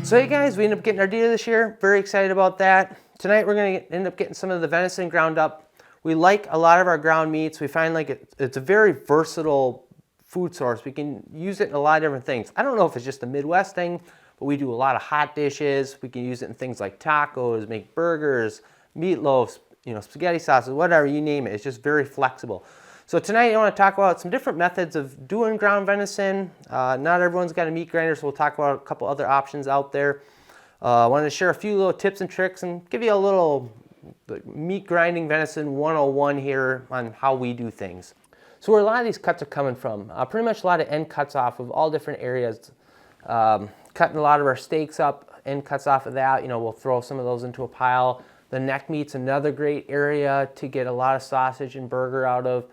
So hey guys, we ended up getting our deer this year. Very excited about that. Tonight we're going to end up getting some of the venison ground up. We like a lot of our ground meats. We find like it's a very versatile food source. We can use it in a lot of different things. I don't know if it's just a Midwest thing, but we do a lot of hot dishes. We can use it in things like tacos, make burgers, meatloafs, spaghetti sauces, whatever, you name it. It's just very flexible. So tonight I want to talk about some different methods of doing ground venison. Not everyone's got a meat grinder, so we'll talk about a couple other options out there. I wanted to share a few little tips and tricks and give you a little meat grinding venison 101 here on how we do things. So where a lot of these cuts are coming from, pretty much a lot of end cuts off of all different areas. Cutting a lot of our steaks up, end cuts off of that, we'll throw some of those into a pile. The neck meat's another great area to get a lot of sausage and burger out of.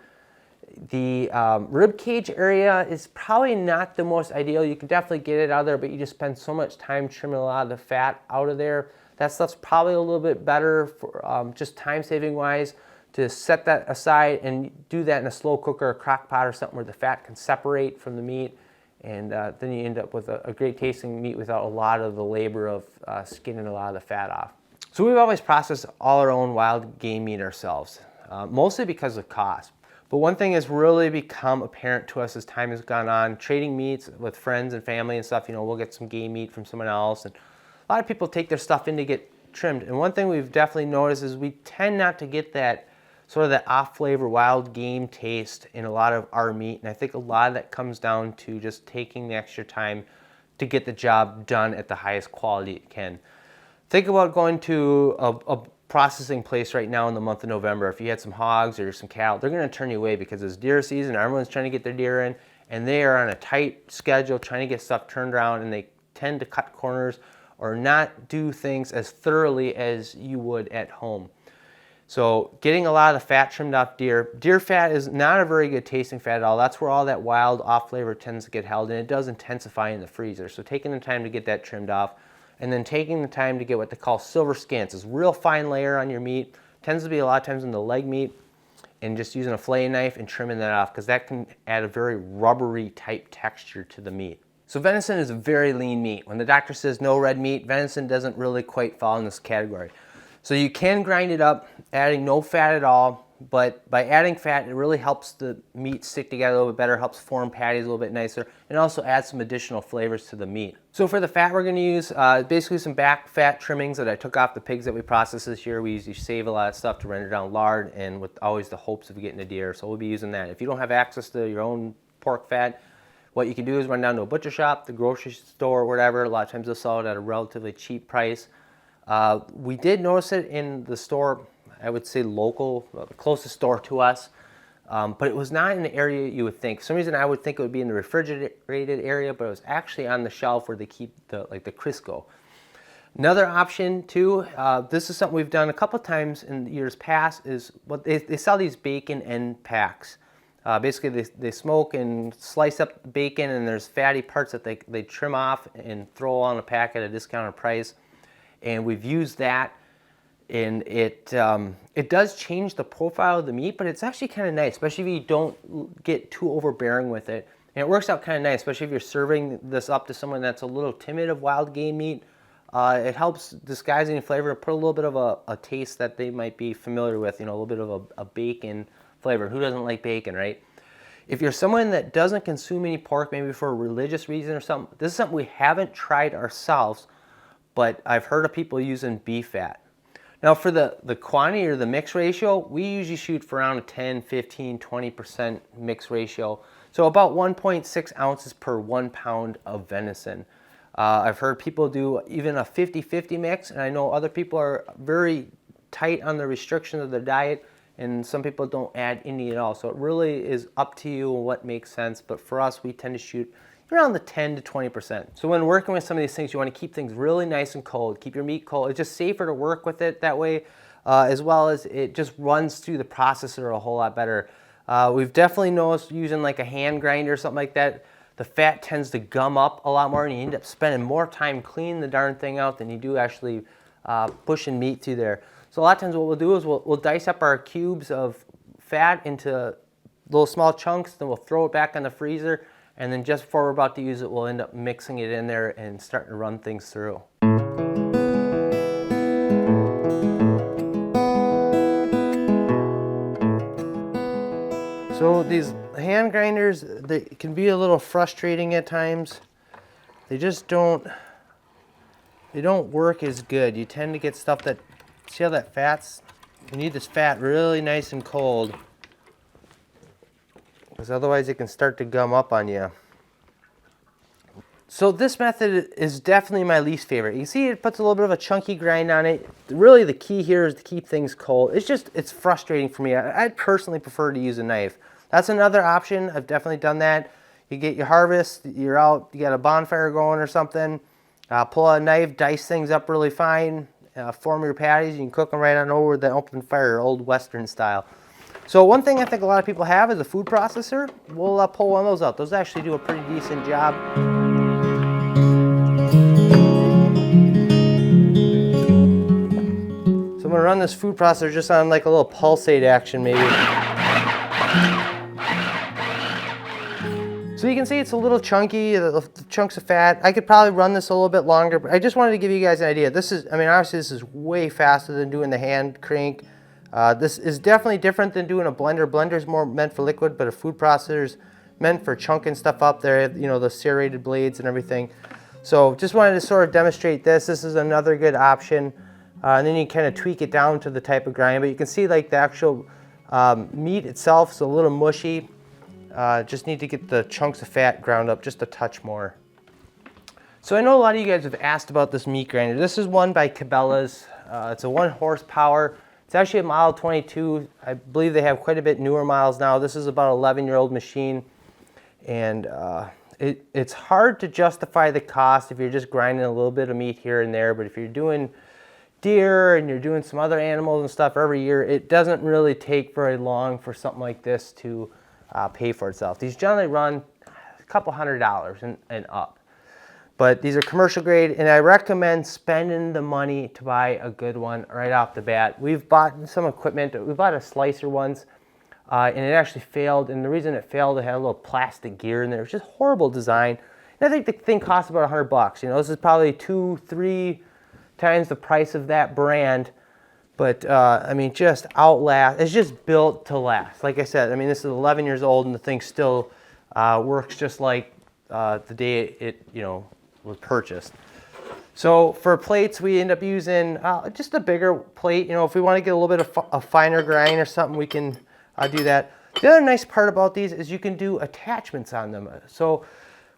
The rib cage area is probably not the most ideal. You can definitely get it out of there, but you just spend so much time trimming a lot of the fat out of there. That stuff's probably a little bit better for just time saving wise to set that aside and do that in a slow cooker or crock pot or something where the fat can separate from the meat, and then you end up with a great tasting meat without a lot of the labor of skinning a lot of the fat off. So we've always processed all our own wild game meat ourselves, mostly because of cost. But one thing has really become apparent to us as time has gone on, trading meats with friends and family and stuff, we'll get some game meat from someone else, and a lot of people take their stuff in to get trimmed. And one thing we've definitely noticed is we tend not to get that sort of that off flavor wild game taste in a lot of our meat. And I think a lot of that comes down to just taking the extra time to get the job done at the highest quality it can. Think about going to a processing place right now in the month of November. If you had some hogs or some cattle, they're going to turn you away because it's deer season. Everyone's trying to get their deer in, and they are on a tight schedule trying to get stuff turned around, and they tend to cut corners or not do things as thoroughly as you would at home. So getting a lot of the fat trimmed off deer fat is not a very good tasting fat at all. That's where all that wild off flavor tends to get held, and it does intensify in the freezer. So taking the time to get that trimmed off, and then taking the time to get what they call silver scans. It's a real fine layer on your meat. Tends to be a lot of times in the leg meat, and just using a fillet knife and trimming that off, because that can add a very rubbery type texture to the meat. So venison is a very lean meat. When the doctor says no red meat, venison doesn't really quite fall in this category. So you can grind it up, adding no fat at all, but by adding fat, it really helps the meat stick together a little bit better, helps form patties a little bit nicer, and also adds some additional flavors to the meat. So for the fat we're going to use, basically some back fat trimmings that I took off the pigs that we processed this year. We usually save a lot of stuff to render down lard, and with always the hopes of getting a deer, so we'll be using that. If you don't have access to your own pork fat, what you can do is run down to a butcher shop, the grocery store, whatever. A lot of times they'll sell it at a relatively cheap price. We did notice it in the store, I would say local, the closest store to us, but it was not in the area you would think. For some reason I would think it would be in the refrigerated area, but it was actually on the shelf where they keep the Crisco. Another option too, this is something we've done a couple times in years past, is what they sell these bacon end packs. Basically they smoke and slice up bacon, and there's fatty parts that they trim off and throw on a pack at a discounted price. And we've used that, and it does change the profile of the meat, but it's actually kind of nice, especially if you don't get too overbearing with it. And it works out kind of nice, especially if you're serving this up to someone that's a little timid of wild game meat. It helps disguise any flavor, put a little bit of a taste that they might be familiar with, a little bit of a bacon flavor. Who doesn't like bacon, right? If you're someone that doesn't consume any pork, maybe for a religious reason or something, this is something we haven't tried ourselves, but I've heard of people using beef fat. Now for the quantity or the mix ratio, we usually shoot for around a 10, 15, 20% mix ratio. So about 1.6 ounces per 1 pound of venison. I've heard people do even a 50-50 mix, and I know other people are very tight on the restrictions of their diet, and some people don't add any at all. So it really is up to you and what makes sense, but for us, we tend to shoot around the 10 to 20%. So when working with some of these things, you want to keep things really nice and cold. Keep your meat cold. It's just safer to work with it that way, as well as it just runs through the processor a whole lot better. We've definitely noticed using like a hand grinder or something like that, the fat tends to gum up a lot more, and you end up spending more time cleaning the darn thing out than you do actually pushing meat through there. So a lot of times what we'll do is we'll dice up our cubes of fat into little small chunks, then we'll throw it back in the freezer, And then just before we're about to use it, we'll end up mixing it in there and starting to run things through. So these hand grinders, they can be a little frustrating at times. They just don't work as good. You tend to get stuff that, see how that fat's, you need this fat really nice and cold, because otherwise it can start to gum up on you. So this method is definitely my least favorite. You can see it puts a little bit of a chunky grind on it. Really the key here is to keep things cold. It's frustrating for me. I'd personally prefer to use a knife. That's another option. I've definitely done that. You get your harvest, you're out, you got a bonfire going or something, pull out a knife, dice things up really fine, form your patties, you can cook them right on over the open fire, old Western style. So one thing I think a lot of people have is a food processor. We'll pull one of those out. Those actually do a pretty decent job. So I'm gonna run this food processor just on like a little pulsate action maybe. So you can see it's a little chunky, the chunks of fat. I could probably run this a little bit longer, but I just wanted to give you guys an idea. This is, I mean, obviously this is way faster than doing the hand crank. This is definitely different than doing a blender. Blender's more meant for liquid, but a food processor's meant for chunking stuff up there, you know, the serrated blades and everything. So just wanted to sort of demonstrate this. This is another good option. And then you kind of tweak it down to the type of grind, but you can see like the actual meat itself is a little mushy. Just need to get the chunks of fat ground up just a touch more. So I know a lot of you guys have asked about this meat grinder. This is one by Cabela's. It's a 1 horsepower. It's actually a model 22. I believe they have quite a bit newer models now. This is about an 11-year-old machine. And it's hard to justify the cost if you're just grinding a little bit of meat here and there. But if you're doing deer and you're doing some other animals and stuff every year, it doesn't really take very long for something like this to pay for itself. These generally run a couple $100 and up. But these are commercial grade, and I recommend spending the money to buy a good one right off the bat. We've bought some equipment. We bought a slicer once, and it actually failed. And the reason it failed, it had a little plastic gear in there. It was just horrible design. And I think the thing cost about $100. You know, this is probably 2-3 times the price of that brand. But, I mean, just it's just built to last. Like I said, I mean, this is 11 years old and the thing still works just like the day it, you know, was purchased. So for plates, we end up using just a bigger plate. You know, if we want to get a little bit of a finer grind or something, we can do that. The other nice part about these is you can do attachments on them. So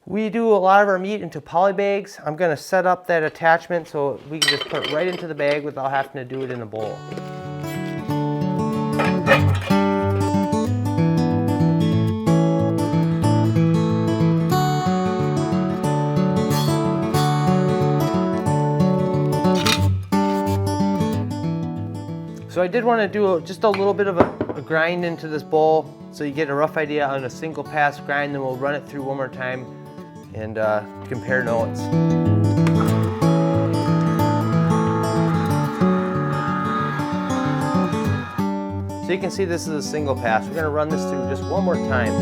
we do a lot of our meat into poly bags. I'm going to set up that attachment so we can just put it right into the bag without having to do it in a bowl. So I did want to do just a little bit of a grind into this bowl so you get a rough idea on a single pass grind, then we'll run it through one more time and compare notes. So you can see this is a single pass. We're going to run this through just one more time.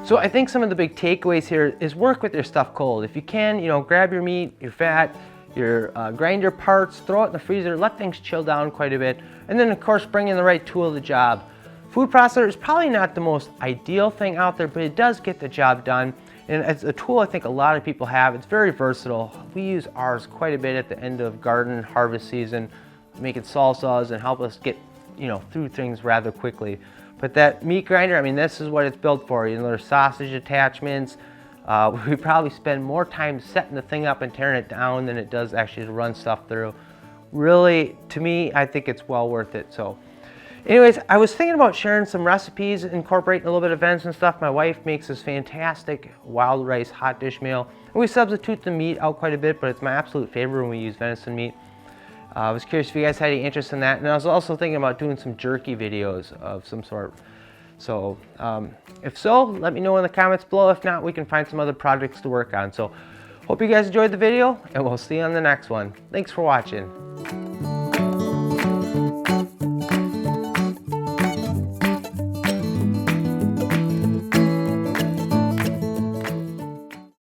So I think some of the big takeaways here is work with your stuff cold. If you can, you know, grab your meat, your fat, your grinder parts, throw it in the freezer, let things chill down quite a bit, and then of course bring in the right tool of the job. Food processor is probably not the most ideal thing out there, but it does get the job done. And it's a tool I think a lot of people have. It's very versatile. We use ours quite a bit at the end of garden harvest season, making salsas and help us get, you know, through things rather quickly. But that meat grinder, I mean, this is what it's built for. You know, there's sausage attachments. We probably spend more time setting the thing up and tearing it down than it does actually to run stuff through. Really, to me, I think it's well worth it. So anyways, I was thinking about sharing some recipes, incorporating a little bit of venison stuff. My wife makes this fantastic wild rice hot dish meal. And we substitute the meat out quite a bit, but it's my absolute favorite when we use venison meat. I was curious if you guys had any interest in that. And I was also thinking about doing some jerky videos of some sort. So if so, let me know in the comments below. If not, we can find some other projects to work on. So hope you guys enjoyed the video, and we'll see you on the next one. Thanks for watching.